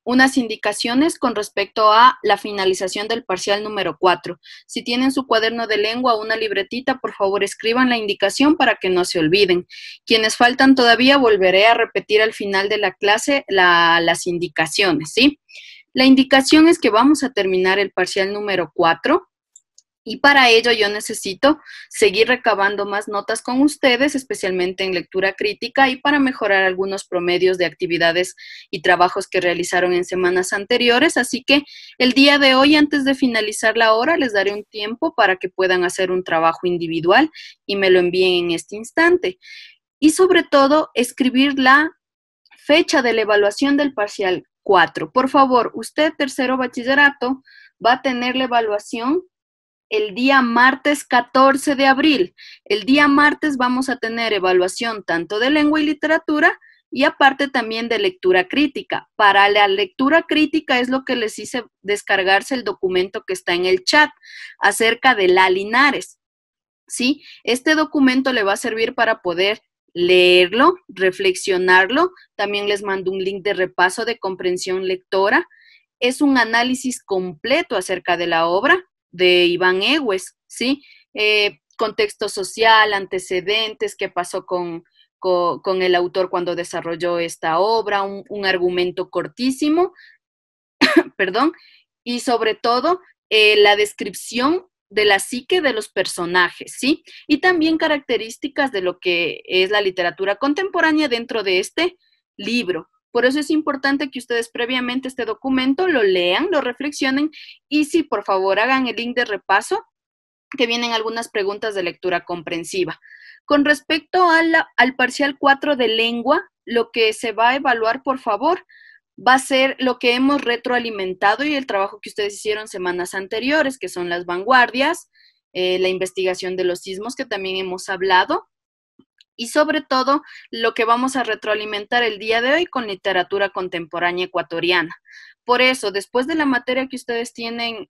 unas indicaciones con respecto a la finalización del parcial número 4. Si tienen su cuaderno de lengua o una libretita, por favor escriban la indicación para que no se olviden. Quienes faltan todavía, volveré a repetir al final de la clase las indicaciones, ¿sí? La indicación es que vamos a terminar el parcial número 4. Y para ello yo necesito seguir recabando más notas con ustedes, especialmente en lectura crítica y para mejorar algunos promedios de actividades y trabajos que realizaron en semanas anteriores. Así que el día de hoy, antes de finalizar la hora, les daré un tiempo para que puedan hacer un trabajo individual y me lo envíen en este instante. Y sobre todo, escribir la fecha de la evaluación del parcial 4. Por favor, usted, tercero bachillerato, va a tener la evaluación el día martes 14 de abril. El día martes vamos a tener evaluación tanto de lengua y literatura y aparte también de lectura crítica. Para la lectura crítica es lo que les hice descargarse el documento que está en el chat acerca de la Linares, ¿sí? Este documento le va a servir para poder leerlo, reflexionarlo. También les mando un link de repaso de comprensión lectora. Es un análisis completo acerca de la obra de Iván Egues, ¿sí? Contexto social, antecedentes, qué pasó con el autor cuando desarrolló esta obra, un argumento cortísimo, perdón, y sobre todo la descripción de la psique de los personajes, ¿sí? Y también características de lo que es la literatura contemporánea dentro de este libro. Por eso es importante que ustedes previamente este documento lo lean, lo reflexionen y sí, por favor, hagan el link de repaso, que vienen algunas preguntas de lectura comprensiva. Con respecto al parcial 4 de lengua, lo que se va a evaluar, por favor, va a ser lo que hemos retroalimentado y el trabajo que ustedes hicieron semanas anteriores, que son las vanguardias, la investigación de los sismos, que también hemos hablado, y sobre todo lo que vamos a retroalimentar el día de hoy con literatura contemporánea ecuatoriana. Por eso, después de la materia que ustedes tienen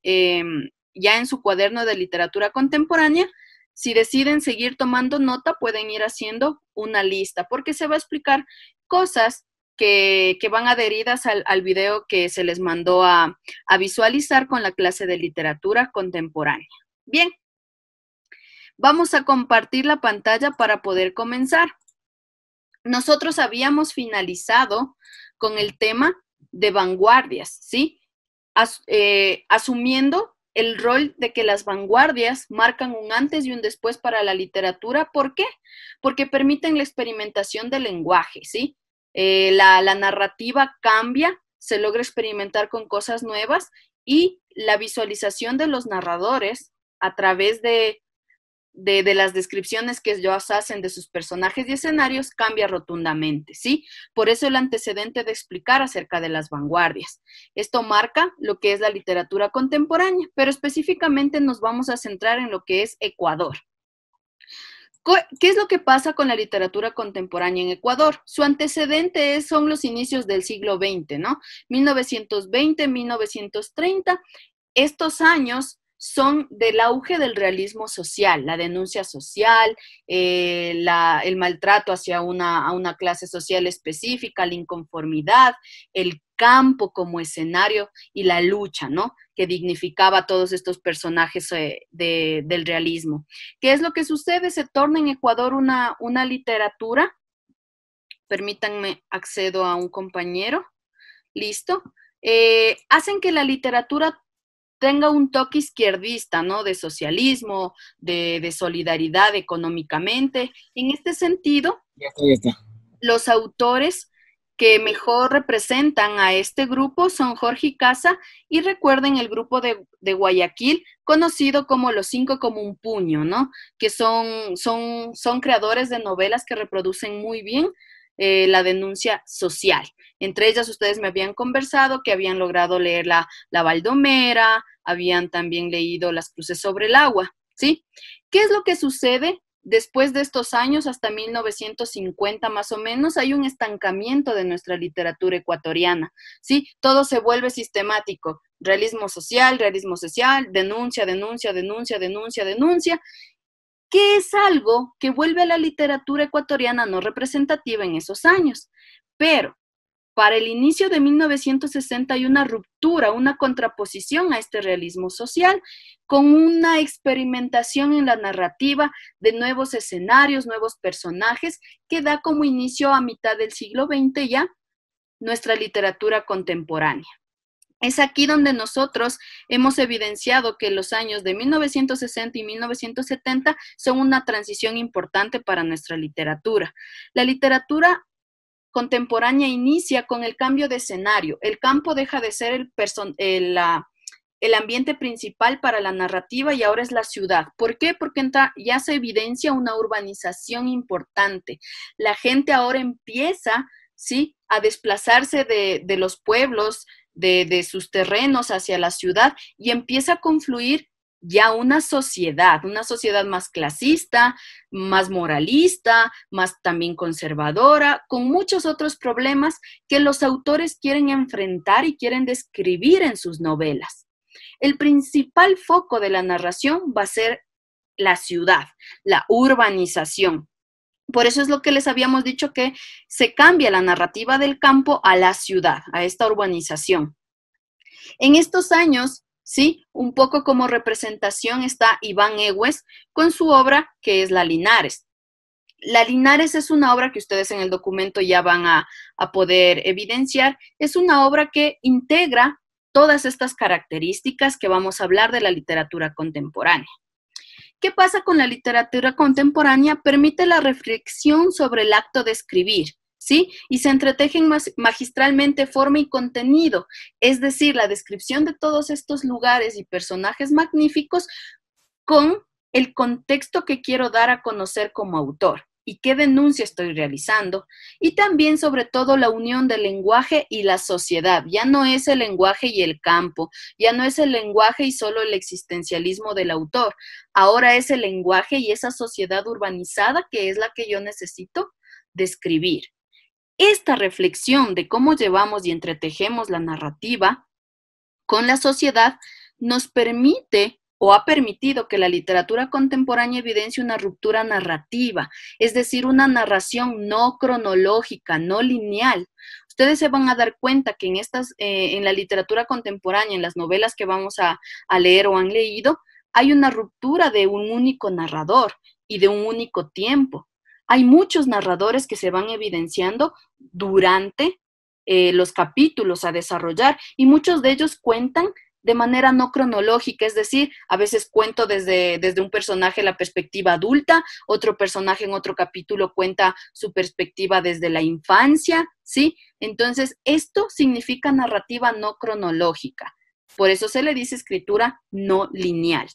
ya en su cuaderno de literatura contemporánea, si deciden seguir tomando nota, pueden ir haciendo una lista, porque se va a explicar cosas que van adheridas al video que se les mandó a visualizar con la clase de literatura contemporánea. Bien, vamos a compartir la pantalla para poder comenzar. Nosotros habíamos finalizado con el tema de vanguardias, ¿sí? Asumiendo el rol de que las vanguardias marcan un antes y un después para la literatura. ¿Por qué? Porque permiten la experimentación del lenguaje, ¿sí? La narrativa cambia, se logra experimentar con cosas nuevas y la visualización de los narradores a través de las descripciones que ellos hacen de sus personajes y escenarios cambia rotundamente, ¿sí? Por eso el antecedente de explicar acerca de las vanguardias. Esto marca lo que es la literatura contemporánea, pero específicamente nos vamos a centrar en lo que es Ecuador. ¿Qué es lo que pasa con la literatura contemporánea en Ecuador? Su antecedente son los inicios del siglo XX, ¿no? 1920, 1930. Estos años son del auge del realismo social, la denuncia social, el maltrato hacia una clase social específica, la inconformidad, el campo como escenario y la lucha, ¿no? Que dignificaba a todos estos personajes del realismo. ¿Qué es lo que sucede? Se torna en Ecuador una literatura. Permítanme, accedo a un compañero. Listo. Hacen que la literatura tenga un toque izquierdista, ¿no? De socialismo, de solidaridad económicamente. En este sentido, Ya está. los autores que mejor representan a este grupo son Jorge y Casa y recuerden el grupo de Guayaquil, conocido como Los Cinco como un puño, ¿no? Que son creadores de novelas que reproducen muy bien la denuncia social. Entre ellas ustedes me habían conversado que habían logrado leer la Baldomera, habían también leído Las Cruces sobre el agua, ¿sí? ¿Qué es lo que sucede? Después de estos años, hasta 1950 más o menos, hay un estancamiento de nuestra literatura ecuatoriana, ¿sí? Todo se vuelve sistemático, realismo social, denuncia, denuncia, denuncia, denuncia, denuncia, que es algo que vuelve a la literatura ecuatoriana no representativa en esos años. Pero Para el inicio de 1960 hay una ruptura, una contraposición a este realismo social, con una experimentación en la narrativa de nuevos escenarios, nuevos personajes, que da como inicio a mitad del siglo XX ya nuestra literatura contemporánea. Es aquí donde nosotros hemos evidenciado que los años de 1960 y 1970 son una transición importante para nuestra literatura. La literatura contemporánea inicia con el cambio de escenario. El campo deja de ser el ambiente principal para la narrativa y ahora es la ciudad. ¿Por qué? Porque ya se evidencia una urbanización importante. La gente ahora empieza, ¿sí?, a desplazarse de los pueblos, de sus terrenos hacia la ciudad y empieza a confluir ya una sociedad más clasista, más moralista, más también conservadora, con muchos otros problemas que los autores quieren enfrentar y quieren describir en sus novelas. El principal foco de la narración va a ser la ciudad, la urbanización. Por eso es lo que les habíamos dicho, que se cambia la narrativa del campo a la ciudad, a esta urbanización. En estos años, sí, un poco como representación está Iván Egues con su obra que es La Linares. La Linares es una obra que ustedes en el documento ya van a poder evidenciar. Es una obra que integra todas estas características que vamos a hablar de la literatura contemporánea. ¿Qué pasa con la literatura contemporánea? Permite la reflexión sobre el acto de escribir, ¿sí? Y se entretejen magistralmente forma y contenido, es decir, la descripción de todos estos lugares y personajes magníficos con el contexto que quiero dar a conocer como autor y qué denuncia estoy realizando, y también sobre todo la unión del lenguaje y la sociedad. Ya no es el lenguaje y el campo, ya no es el lenguaje y solo el existencialismo del autor, ahora es el lenguaje y esa sociedad urbanizada que es la que yo necesito describir. Esta reflexión de cómo llevamos y entretejemos la narrativa con la sociedad nos permite o ha permitido que la literatura contemporánea evidencie una ruptura narrativa, es decir, una narración no cronológica, no lineal. Ustedes se van a dar cuenta que en la literatura contemporánea, en las novelas que vamos a leer o han leído, hay una ruptura de un único narrador y de un único tiempo. Hay muchos narradores que se van evidenciando durante los capítulos a desarrollar y muchos de ellos cuentan de manera no cronológica, es decir, a veces cuento desde un personaje la perspectiva adulta, otro personaje en otro capítulo cuenta su perspectiva desde la infancia, ¿sí? Entonces, esto significa narrativa no cronológica. Por eso se le dice escritura no lineal.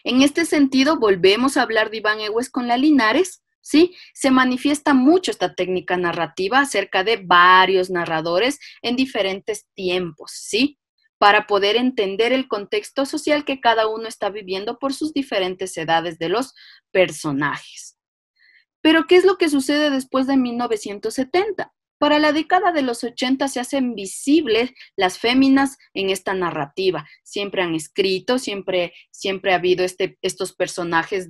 En este sentido, volvemos a hablar de Iván Egues con La Linares, ¿sí? Se manifiesta mucho esta técnica narrativa acerca de varios narradores en diferentes tiempos, ¿sí? Para poder entender el contexto social que cada uno está viviendo por sus diferentes edades de los personajes. Pero, ¿qué es lo que sucede después de 1970? Para la década de los 80 se hacen visibles las féminas en esta narrativa. Siempre han escrito, siempre ha habido estos personajes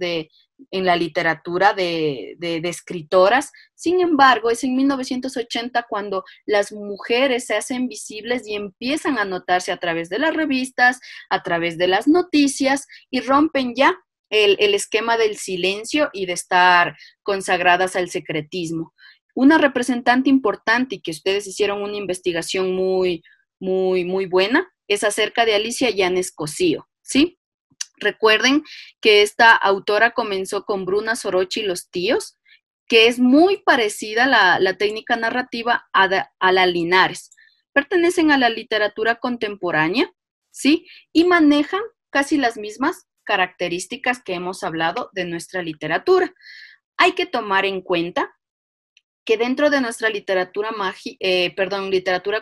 en la literatura de escritoras. Sin embargo, es en 1980 cuando las mujeres se hacen visibles y empiezan a notarse a través de las revistas, a través de las noticias y rompen ya el esquema del silencio y de estar consagradas al secretismo. Una representante importante y que ustedes hicieron una investigación muy buena es acerca de Alicia Yanes Cosío, ¿sí? Recuerden que esta autora comenzó con Bruna Soroche y Los Tíos, que es muy parecida la técnica narrativa a la Linares. Pertenecen a la literatura contemporánea, ¿sí? Y manejan casi las mismas características que hemos hablado de nuestra literatura. Hay que tomar en cuenta que dentro de nuestra literatura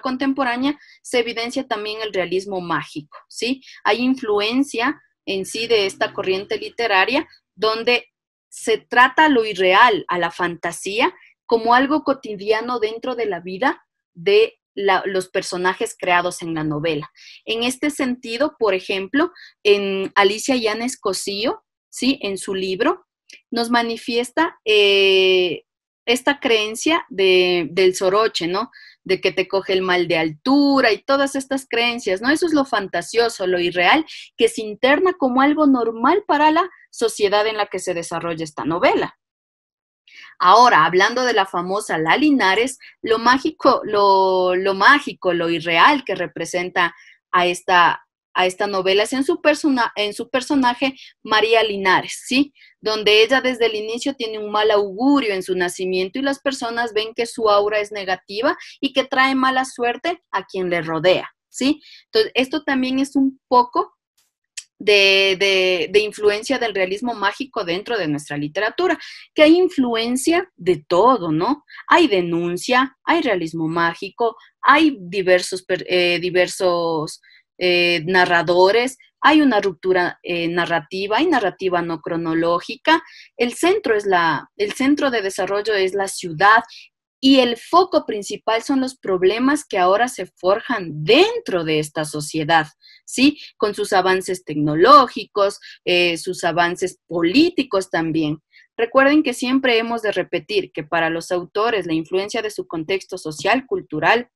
contemporánea se evidencia también el realismo mágico, ¿sí? Hay influencia en sí de esta corriente literaria donde se trata lo irreal, a la fantasía, como algo cotidiano dentro de la vida de los personajes creados en la novela. En este sentido, por ejemplo, en Alicia Yanes Cosío, ¿sí?, en su libro, nos manifiesta esta creencia del soroche, ¿no? de que te coge el mal de altura y todas estas creencias, ¿no? Eso es lo fantasioso, lo irreal, que se interna como algo normal para la sociedad en la que se desarrolla esta novela. Ahora, hablando de la famosa La Linares, lo irreal que representa a esta novela es en su personaje María Linares, ¿sí? Donde ella desde el inicio tiene un mal augurio en su nacimiento y las personas ven que su aura es negativa y que trae mala suerte a quien le rodea, ¿sí? Entonces, esto también es un poco de influencia del realismo mágico dentro de nuestra literatura, que hay influencia de todo, ¿no? Hay denuncia, hay realismo mágico, hay diversos narradores, hay una ruptura narrativa, hay narrativa no cronológica, el centro de desarrollo es la ciudad y el foco principal son los problemas que ahora se forjan dentro de esta sociedad, ¿sí? Con sus avances tecnológicos, sus avances políticos también. Recuerden que siempre hemos de repetir que para los autores la influencia de su contexto social, cultural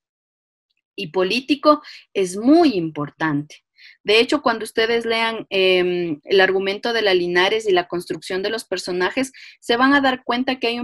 y político es muy importante. De hecho, cuando ustedes lean el argumento de la Linares y la construcción de los personajes, se van a dar cuenta que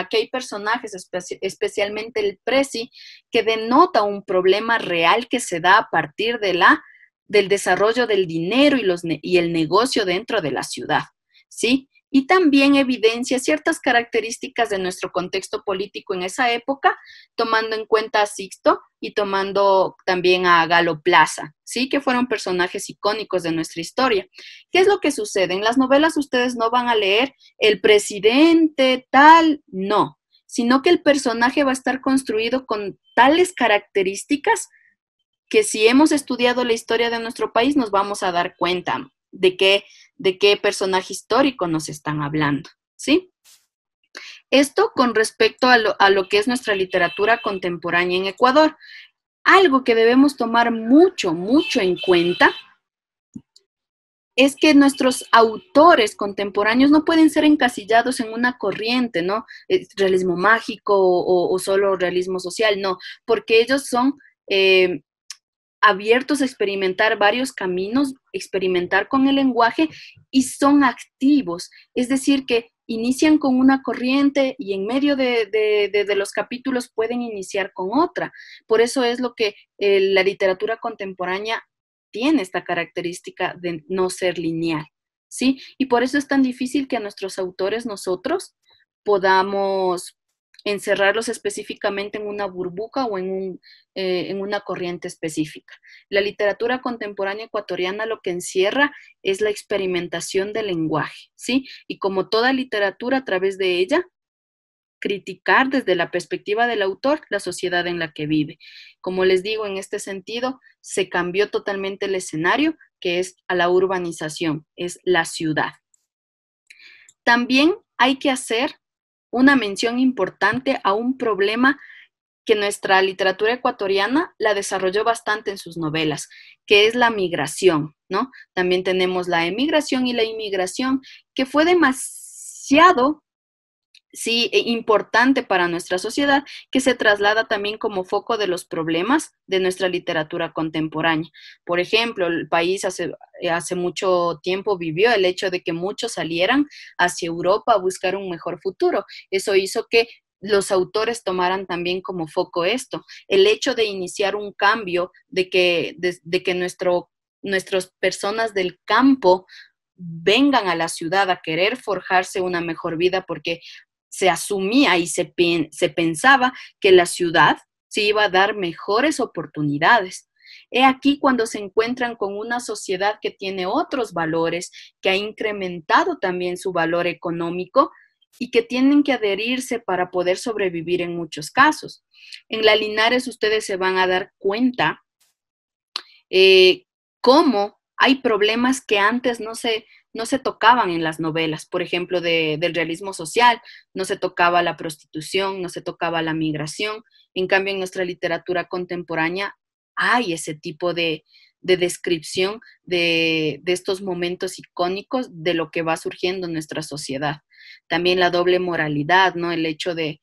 que hay personajes, especialmente el Prezi, que denota un problema real que se da a partir del desarrollo del dinero y el negocio dentro de la ciudad, ¿sí? Y también evidencia ciertas características de nuestro contexto político en esa época, tomando en cuenta a Sixto y tomando también a Galo Plaza, ¿sí? Que fueron personajes icónicos de nuestra historia. ¿Qué es lo que sucede? En las novelas ustedes no van a leer el presidente tal, no, sino que el personaje va a estar construido con tales características que si hemos estudiado la historia de nuestro país nos vamos a dar cuenta de qué personaje histórico nos están hablando, ¿sí? Esto con respecto a lo que es nuestra literatura contemporánea en Ecuador. Algo que debemos tomar mucho, mucho en cuenta es que nuestros autores contemporáneos no pueden ser encasillados en una corriente, ¿no? Realismo mágico o solo realismo social, no, porque ellos son abiertos a experimentar varios caminos, experimentar con el lenguaje y son activos, es decir, que inician con una corriente y en medio de los capítulos pueden iniciar con otra. Por eso es lo que la literatura contemporánea tiene esta característica de no ser lineal, ¿sí? Y por eso es tan difícil que a nuestros autores nosotros podamos encerrarlos específicamente en una burbuja o en una corriente específica. La literatura contemporánea ecuatoriana lo que encierra es la experimentación del lenguaje, ¿sí? Y como toda literatura, a través de ella, criticar desde la perspectiva del autor la sociedad en la que vive. Como les digo, en este sentido, se cambió totalmente el escenario, que es a la urbanización, es la ciudad. También hay que hacer una mención importante a un problema que nuestra literatura ecuatoriana la desarrolló bastante en sus novelas, que es la migración, ¿no? También tenemos la emigración y la inmigración, que fue demasiado, sí, importante para nuestra sociedad, que se traslada también como foco de los problemas de nuestra literatura contemporánea. Por ejemplo, el país hace mucho tiempo vivió el hecho de que muchos salieran hacia Europa a buscar un mejor futuro. Eso hizo que los autores tomaran también como foco esto, el hecho de iniciar un cambio, de que nuestras personas del campo vengan a la ciudad a querer forjarse una mejor vida porque se asumía y se pensaba que la ciudad se iba a dar mejores oportunidades. He aquí cuando se encuentran con una sociedad que tiene otros valores, que ha incrementado también su valor económico y que tienen que adherirse para poder sobrevivir en muchos casos. En la Linares ustedes se van a dar cuenta cómo hay problemas que antes no se tocaban en las novelas, por ejemplo, del realismo social, no se tocaba la prostitución, no se tocaba la migración, en cambio en nuestra literatura contemporánea hay ese tipo de descripción de estos momentos icónicos de lo que va surgiendo en nuestra sociedad. También la doble moralidad, ¿no? El hecho de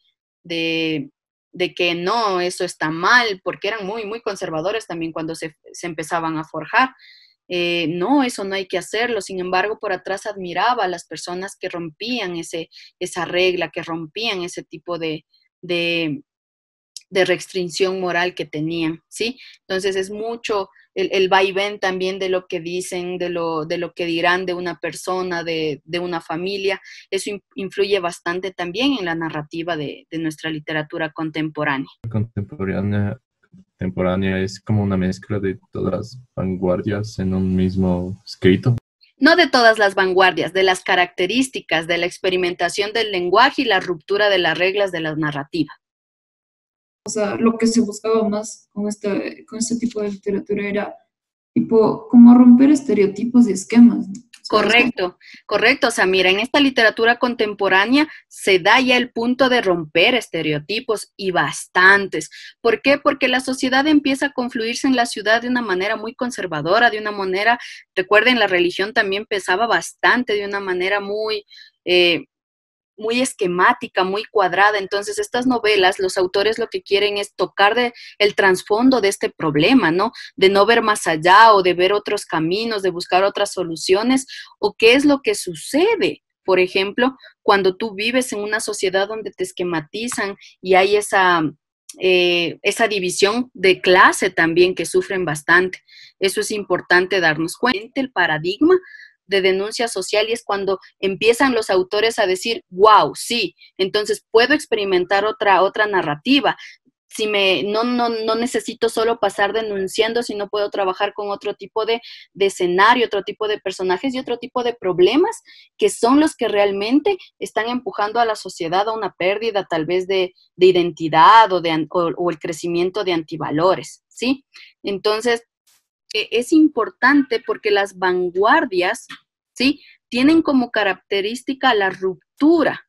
de que no, eso está mal, porque eran muy, muy conservadores también cuando se empezaban a forjar. No, eso no hay que hacerlo. Sin embargo, por atrás admiraba a las personas que rompían esa regla, que rompían ese tipo de, de restricción moral que tenían, ¿sí? Entonces es mucho el vaivén también de lo que dicen, de lo que dirán de una persona, de una familia. Eso influye bastante también en la narrativa de nuestra literatura contemporánea. Contemporánea es como una mezcla de todas las vanguardias en un mismo escrito. No de todas las vanguardias, de las características, de la experimentación del lenguaje y la ruptura de las reglas de la narrativa. O sea, lo que se buscaba más con este tipo de literatura era tipo como romper estereotipos y esquemas, ¿no? ¿Sabes? Correcto, correcto. O sea, mira, en esta literatura contemporánea se da ya el punto de romper estereotipos y bastantes. ¿Por qué? Porque la sociedad empieza a confluirse en la ciudad de una manera muy conservadora, de una manera, recuerden, la religión también pesaba bastante, de una manera eh, muy esquemática, muy cuadrada. Entonces, estas novelas, los autores lo que quieren es tocar el trasfondo de este problema, ¿no? De no ver más allá o de ver otros caminos, de buscar otras soluciones, o qué es lo que sucede. Por ejemplo, cuando tú vives en una sociedad donde te esquematizan y hay esa división de clase también que sufren bastante. Eso es importante darnos cuenta, el paradigma de denuncia social, y es cuando empiezan los autores a decir, wow, sí, entonces puedo experimentar otra narrativa. Si no necesito solo pasar denunciando, sino puedo trabajar con otro tipo de escenario, otro tipo de personajes y otro tipo de problemas que son los que realmente están empujando a la sociedad a una pérdida tal vez de identidad o el crecimiento de antivalores, ¿sí? Entonces, es importante porque las vanguardias, ¿sí? Tienen como característica la ruptura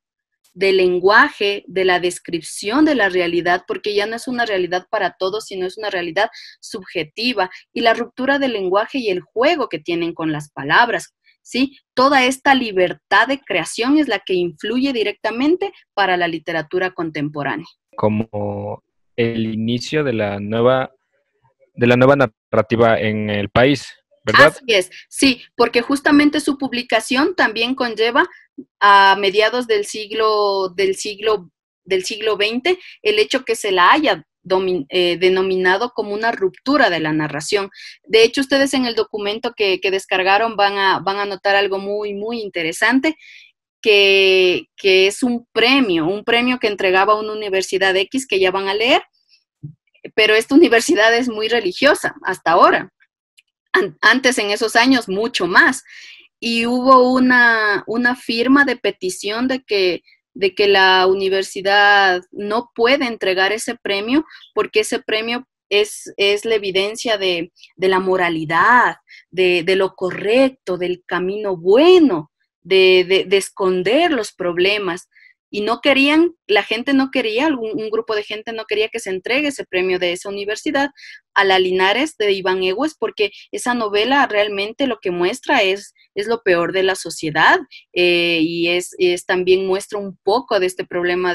del lenguaje, de la descripción de la realidad, porque ya no es una realidad para todos, sino es una realidad subjetiva, y la ruptura del lenguaje y el juego que tienen con las palabras, ¿sí? Toda esta libertad de creación es la que influye directamente para la literatura contemporánea. Como el inicio de la nueva narrativa en el país, ¿verdad? Así es, sí, porque justamente su publicación también conlleva a mediados del siglo XX el hecho que se la haya denominado como una ruptura de la narración. De hecho, ustedes en el documento que descargaron van a notar algo muy, muy interesante, que es un premio que entregaba una universidad X que ya van a leer, pero esta universidad es muy religiosa hasta ahora. Antes, en esos años, mucho más. Y hubo una firma de petición de que la universidad no puede entregar ese premio porque ese premio es la evidencia de la moralidad, de lo correcto, del camino bueno, de esconder los problemas. Y no querían, la gente no quería, un grupo de gente no quería que se entregue ese premio de esa universidad a la Linares de Iván Egues, porque esa novela realmente lo que muestra es lo peor de la sociedad, y también muestra un poco de este problema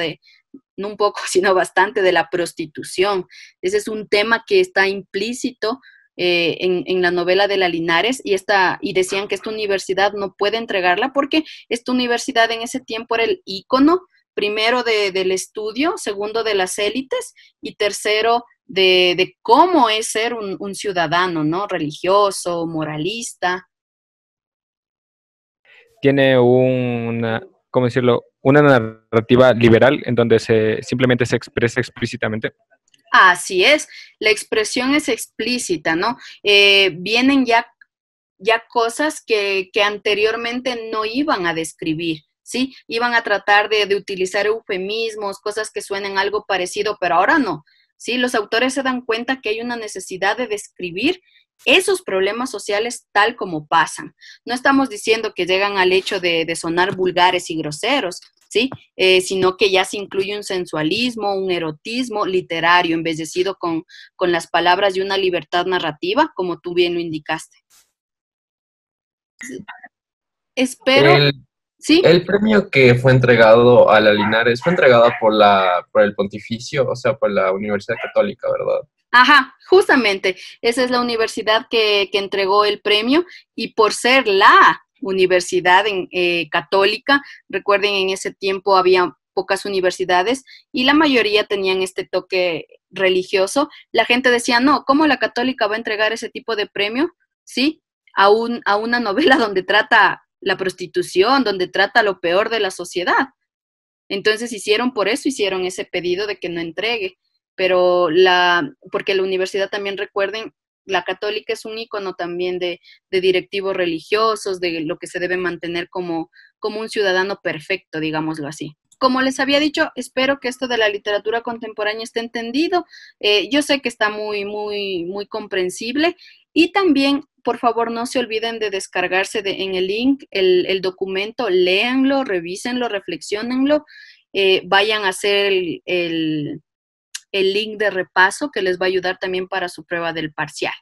no un poco, sino bastante, de la prostitución. Ese es un tema que está implícito en la novela de la Linares, y decían que esta universidad no puede entregarla porque esta universidad en ese tiempo era el ícono, primero del estudio, segundo de las élites y tercero de cómo es ser un ciudadano, ¿no? Religioso, moralista. Tiene ¿cómo decirlo? Una narrativa liberal en donde simplemente se expresa explícitamente. Así es, la expresión es explícita, ¿no? Vienen ya cosas que anteriormente no iban a describir, ¿sí? Iban a tratar de utilizar eufemismos, cosas que suenen algo parecido, pero ahora no, ¿sí? Los autores se dan cuenta que hay una necesidad de describir esos problemas sociales tal como pasan. No estamos diciendo que llegan al hecho de sonar vulgares y groseros, ¿sí? Sino que ya se incluye un sensualismo, un erotismo literario, embellecido con las palabras y una libertad narrativa, como tú bien lo indicaste. Espero, ¿Sí? El premio que fue entregado a la Linares fue entregado por el Pontificio, o sea, por la Universidad Católica, ¿verdad? Ajá, justamente, esa es la universidad que entregó el premio y por ser la universidad católica, recuerden en ese tiempo había pocas universidades y la mayoría tenían este toque religioso, la gente decía, no, ¿cómo la católica va a entregar ese tipo de premio? ¿Sí? A una novela donde trata la prostitución, donde trata lo peor de la sociedad. Entonces por eso hicieron ese pedido de que no entregue, pero porque la universidad también recuerden, la católica es un icono también de directivos religiosos, de lo que se debe mantener como un ciudadano perfecto, digámoslo así. Como les había dicho, espero que esto de la literatura contemporánea esté entendido. Yo sé que está muy, muy, muy comprensible y también, por favor, no se olviden de descargarse en el link el documento, léanlo, revísenlo, reflexionenlo, vayan a hacer el link de repaso que les va a ayudar también para su prueba del parcial.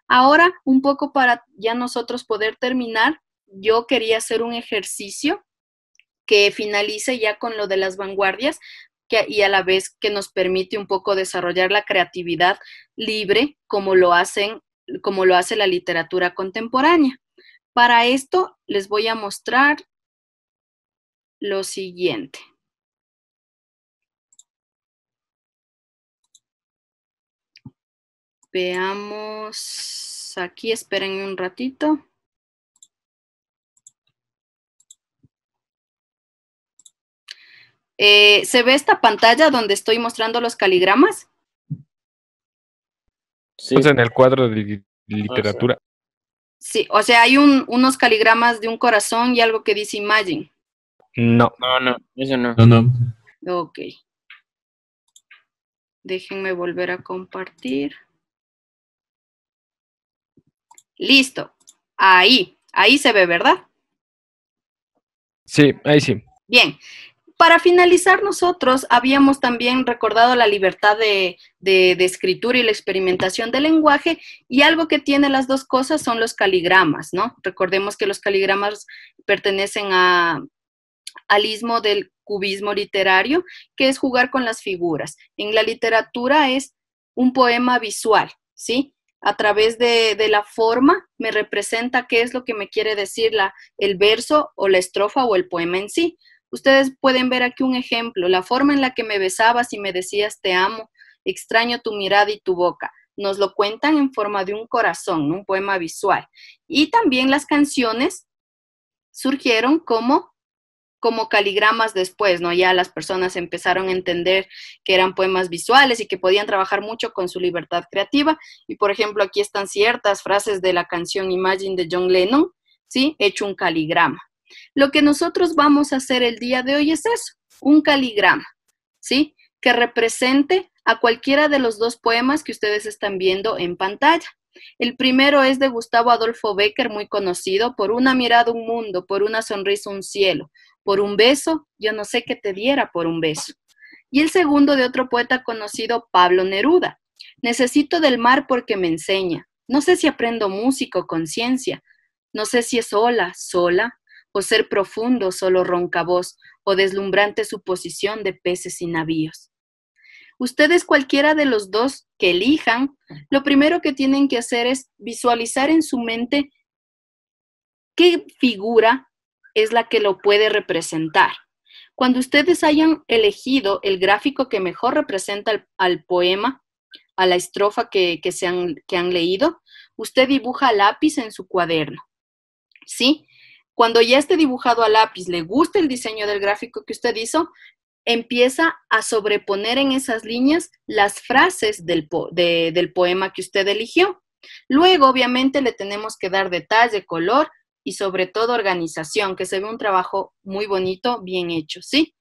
Ahora, un poco para ya nosotros poder terminar, yo quería hacer un ejercicio que finalice ya con lo de las vanguardias y a la vez que nos permite un poco desarrollar la creatividad libre como lo hace la literatura contemporánea. Para esto les voy a mostrar lo siguiente. Veamos aquí, esperen un ratito. ¿Se ve esta pantalla donde estoy mostrando los caligramas? Sí. En el cuadro de literatura. Sí, o sea, hay unos caligramas de un corazón y algo que dice Imagine. No. No, eso no. No. Ok. Déjenme volver a compartir. Listo. Ahí se ve, ¿verdad? Sí, ahí sí. Bien. Para finalizar, nosotros habíamos también recordado la libertad de escritura y la experimentación del lenguaje, y algo que tiene las dos cosas son los caligramas, ¿no? Recordemos que los caligramas pertenecen al ismo del cubismo literario, que es jugar con las figuras. En la literatura es un poema visual, ¿sí? A través de la forma me representa qué es lo que me quiere decir el verso o la estrofa o el poema en sí. Ustedes pueden ver aquí un ejemplo, la forma en la que me besabas y me decías te amo, extraño tu mirada y tu boca. Nos lo cuentan en forma de un corazón, ¿no? Un poema visual. Y también las canciones surgieron como caligramas después, ¿no? Ya las personas empezaron a entender que eran poemas visuales y que podían trabajar mucho con su libertad creativa. Y, por ejemplo, aquí están ciertas frases de la canción Imagine de John Lennon, ¿sí? Hecho un caligrama. Lo que nosotros vamos a hacer el día de hoy es eso, un caligrama, ¿sí? Que represente a cualquiera de los dos poemas que ustedes están viendo en pantalla. El primero es de Gustavo Adolfo Bécquer, muy conocido, por una mirada un mundo, por una sonrisa un cielo, por un beso, yo no sé qué te diera por un beso. Y el segundo de otro poeta conocido, Pablo Neruda. Necesito del mar porque me enseña. No sé si aprendo música o conciencia. No sé si es ola, sola, o ser profundo, solo ronca voz, o deslumbrante suposición de peces y navíos. Ustedes cualquiera de los dos que elijan, lo primero que tienen que hacer es visualizar en su mente qué figura es la que lo puede representar. Cuando ustedes hayan elegido el gráfico que mejor representa al poema, a la estrofa que han leído, usted dibuja a lápiz en su cuaderno, ¿sí? Cuando ya esté dibujado a lápiz, le gusta el diseño del gráfico que usted hizo, empieza a sobreponer en esas líneas las frases del poema que usted eligió. Luego, obviamente, le tenemos que dar detalle, color y sobre todo organización, que se ve un trabajo muy bonito, bien hecho, ¿sí?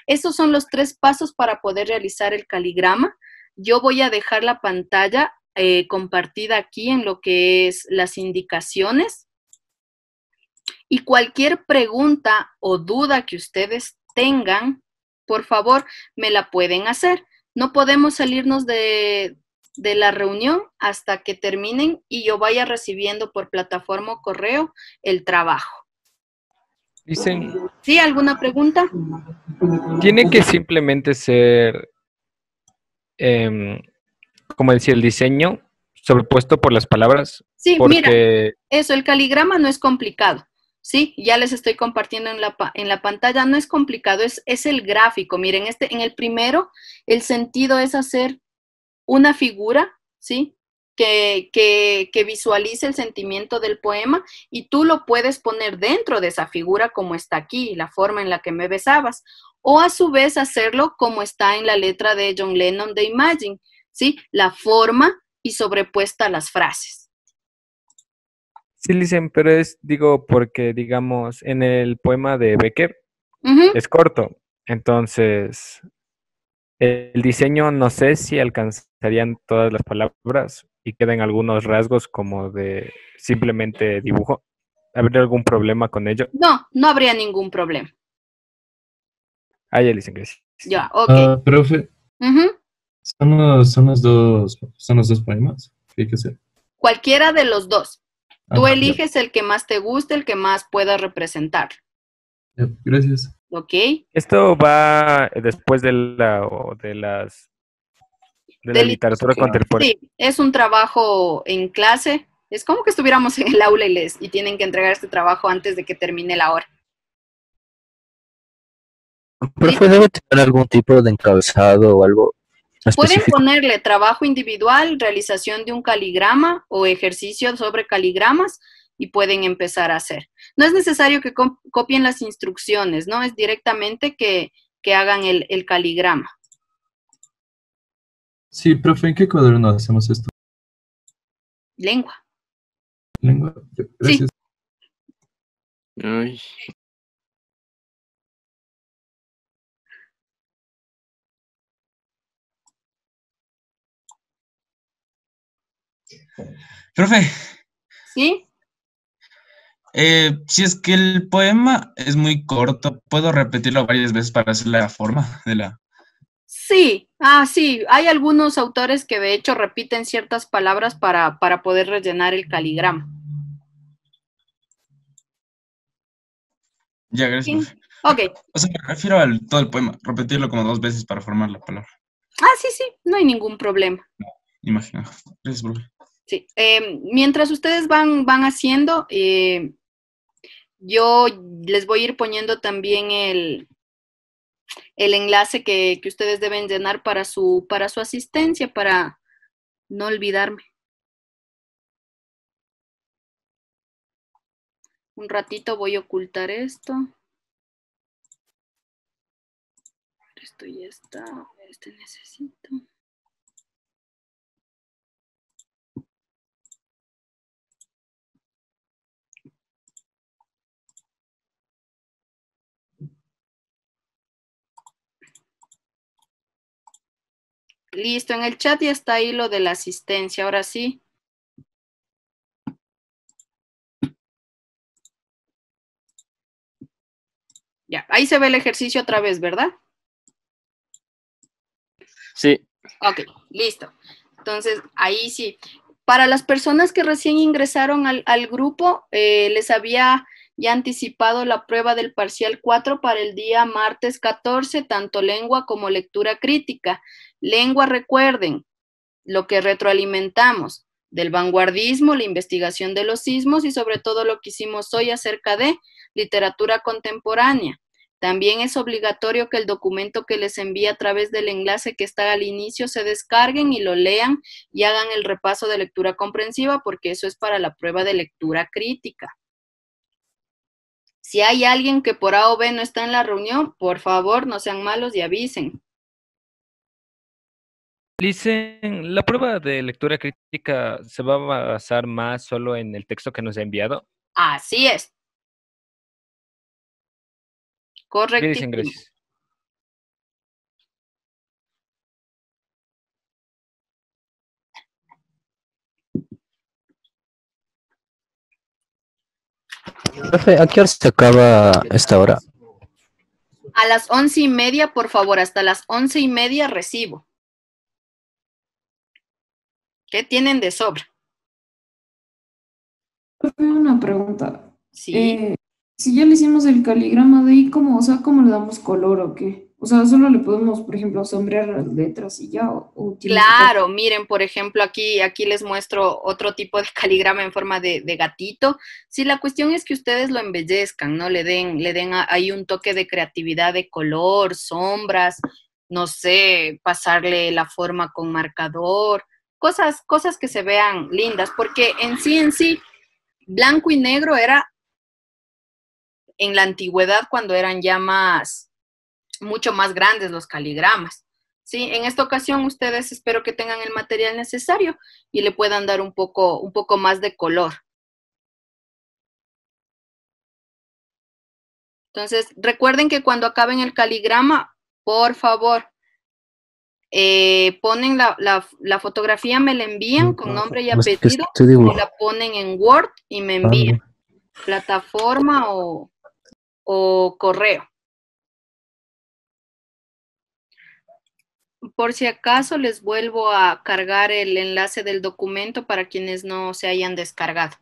Esos son los 3 pasos para poder realizar el caligrama. Yo voy a dejar la pantalla compartida aquí en lo que es las indicaciones. Y cualquier pregunta o duda que ustedes tengan, por favor, me la pueden hacer. No podemos salirnos de la reunión hasta que terminen y yo vaya recibiendo por plataforma o correo el trabajo. Dicen, ¿Sí? ¿Alguna pregunta? tiene que simplemente ser, em, como decía, el diseño sobrepuesto por las palabras, Sí, mira, porque eso, el caligrama no es complicado. Sí, ya les estoy compartiendo en la pantalla, no es complicado, es el gráfico. Miren, en el primero, el sentido es hacer una figura, ¿sí? Que visualice el sentimiento del poema y tú lo puedes poner dentro de esa figura como está aquí, la forma en la que me besabas, o a su vez hacerlo como está en la letra de John Lennon de Imagine, ¿sí? La forma y sobrepuesta las frases. sí dicen, pero es, digo, porque digamos, en el poema de Becker Ujú. es corto, entonces el diseño no sé si alcanzarían todas las palabras y quedan algunos rasgos como de simplemente dibujo. ¿Habría algún problema con ello? No, no habría ningún problema. Ah, ya dicen que sí. Ya, ok. Profe, Ujú. son los dos poemas que hay que hacer. Cualquiera de los dos. Tú Ya, eliges el que más te guste, el que más pueda representar. ya, gracias. ¿Ok? Esto va después de de la Del- literatura contemporánea. sí, es un trabajo en clase. Es como que estuviéramos en el aula y tienen que entregar este trabajo antes de que termine la hora. ¿Sí? Profe, ¿debe tener algún tipo de encabezado o algo Pueden específico? ponerle trabajo individual, realización de un caligrama o ejercicio sobre caligramas y pueden empezar a hacer. No es necesario que copien las instrucciones, ¿no? Es directamente que hagan el caligrama. Sí, profe, ¿en qué cuaderno hacemos esto? Lengua. Lengua. Sí. Gracias. Ay. Profe, ¿Sí? si es que el poema es muy corto, ¿puedo repetirlo varias veces para hacer la forma de la... Sí, sí, hay algunos autores que de hecho repiten ciertas palabras para poder rellenar el caligrama. Ya, gracias, ¿Sí? profe. Ok. O sea, me refiero al todo el poema, repetirlo como 2 veces para formar la palabra. Sí, sí, no hay ningún problema. Imagino. Gracias, profe. Sí. Mientras ustedes van haciendo, yo les voy a ir poniendo también el enlace que ustedes deben llenar para su asistencia, para no olvidarme. Un ratito voy a ocultar esto. Esto ya está. Este necesito. Listo, en el chat ya está ahí lo de la asistencia. Ahora sí. Ya, ahí se ve el ejercicio otra vez, ¿verdad? Sí. Ok, listo. Entonces, ahí sí. Para las personas que recién ingresaron al grupo, les había ya anticipado la prueba del parcial 4 para el día martes 14, tanto lengua como lectura crítica. Lengua, recuerden, lo que retroalimentamos del vanguardismo, la investigación de los sismos y sobre todo lo que hicimos hoy acerca de literatura contemporánea. También es obligatorio que el documento que les envíe a través del enlace que está al inicio se descarguen y lo lean y hagan el repaso de lectura comprensiva porque eso es para la prueba de lectura crítica. Si hay alguien que por A o B no está en la reunión, por favor no sean malos y avisen. Dicen, ¿la prueba de lectura crítica se va a basar más solo en el texto que nos ha enviado? Así es. ¿Qué dicen? Correctísimo. Gracias. Profe, ¿a qué hora se acaba esta hora? A las 11:30, por favor, hasta las 11:30 recibo. ¿Qué tienen de sobra? Una pregunta. Sí. Si ya le hicimos el caligrama de ahí, ¿cómo, o sea, cómo le damos color o qué? O sea, solo le podemos, por ejemplo, sombrear las letras y ya, o tiene que ser. Claro, miren, por ejemplo, aquí les muestro otro tipo de caligrama en forma de gatito. Sí, la cuestión es que ustedes lo embellezcan, ¿no? Ahí un toque de creatividad, de color, sombras, no sé, pasarle la forma con marcador, cosas que se vean lindas, porque en sí, blanco y negro era en la antigüedad cuando eran ya mucho más grandes los caligramas. Sí, en esta ocasión ustedes espero que tengan el material necesario y le puedan dar un poco más de color. Entonces, recuerden que cuando acaben el caligrama, por favor, ponen la fotografía, me la envían con nombre y Es que apellido, estoy o la ponen en Word y me envían dibujando. plataforma o correo. Por si acaso les vuelvo a cargar el enlace del documento para quienes no se hayan descargado.